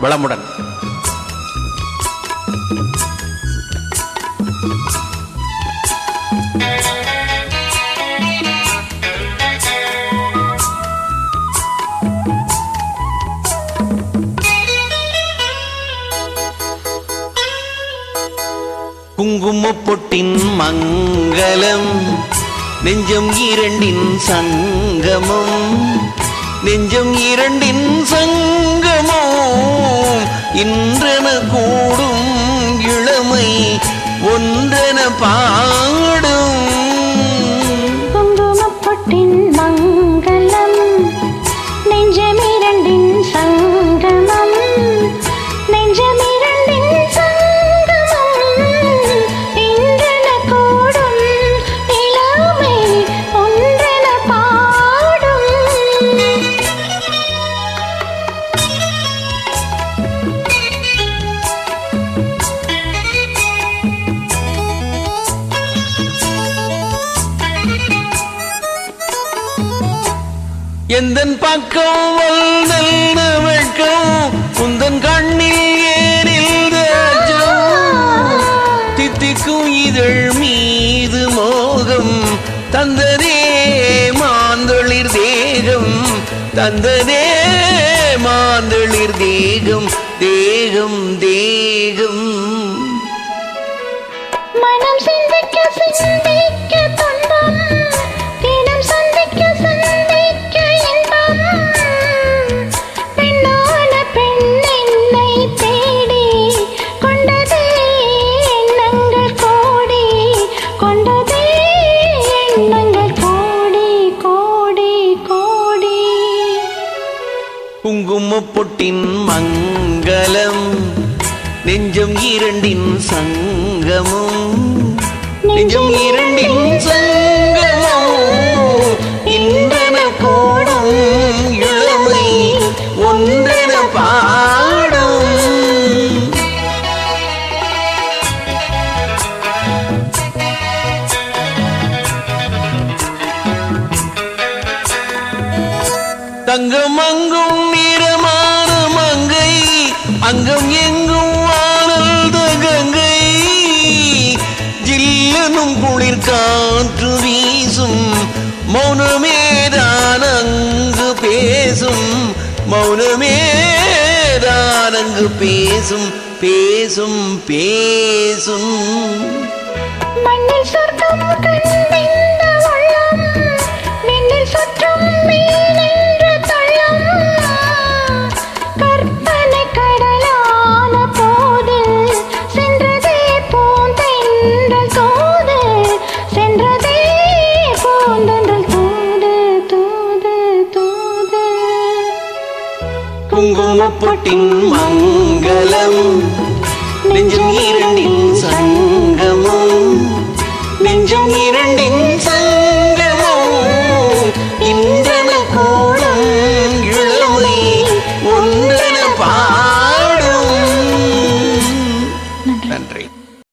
வளமுடன். குங்குமப்பொட்டின் மங்களம் நெஞ்சம் இரண்டின் சங்கமம், நெஞ்சம் இரண்டின் சங்கமம் இன்றென கூடும் இளமை ஒன்றென பாடும். குங்குமப்பொட்டின் மங்களம் நெஞ்சம் இரண்டின் சங்கமம், நெஞ்சம் இரண்டின் சங்கமம் இன்றென கூடும் இளமை ஒன்றென பாடும். எந்தன் பக்கம் வல்ல வெட்கம் உந்தன் கண்ணில் ஏனில் தித்திக்கும் இதழ் மீது மோகம் தந்ததே மாந்தளிர் தேகம், தந்ததே மாந்தளிர் தேகம் தேகம் தேகம். மனம் சிந்திக்க சிந்திக்க துன்பம், தினம் சந்திக்க சந்திக்க இன்பம். பெண்ணான பெண் என்னை தேடி கொண்டதே எண்ணங்கள் கோடி, கொண்டதே எண்ணங்கள் கோடி கோடி கோடி. குங்குமப்பொட்டின் மங்களம் நெஞ்சம் இரண்டின் சங்கமம், நெஞ்சம் இரண்டின் சங்கமம் இன்றென கூடும் இளமை ஒன்றென பாடும். தங்கம் அங்கும் நிறமான மங்கை, அங்கம் எங்கும் ஆனந்த கங்கை. ஜில்லனும் குளிர் காற்று வீசும், மௌனமேதான் அங்கு பேசும், மௌனமேதான் அங்கு பேசும் பேசும் பேசும். மண்ணில் சொர்க்கம் கண்டிந்த உள்ளம், விண்ணில் சுற்றும் மீனென்ற தள்ளம். கற்பனை கடலான போது சென்றதே பூந்தென்றல் தூது, சென்றதே பூந்தென்றல் தூது தூது தூது. குங்குமப்பொட்டின் மங்களம்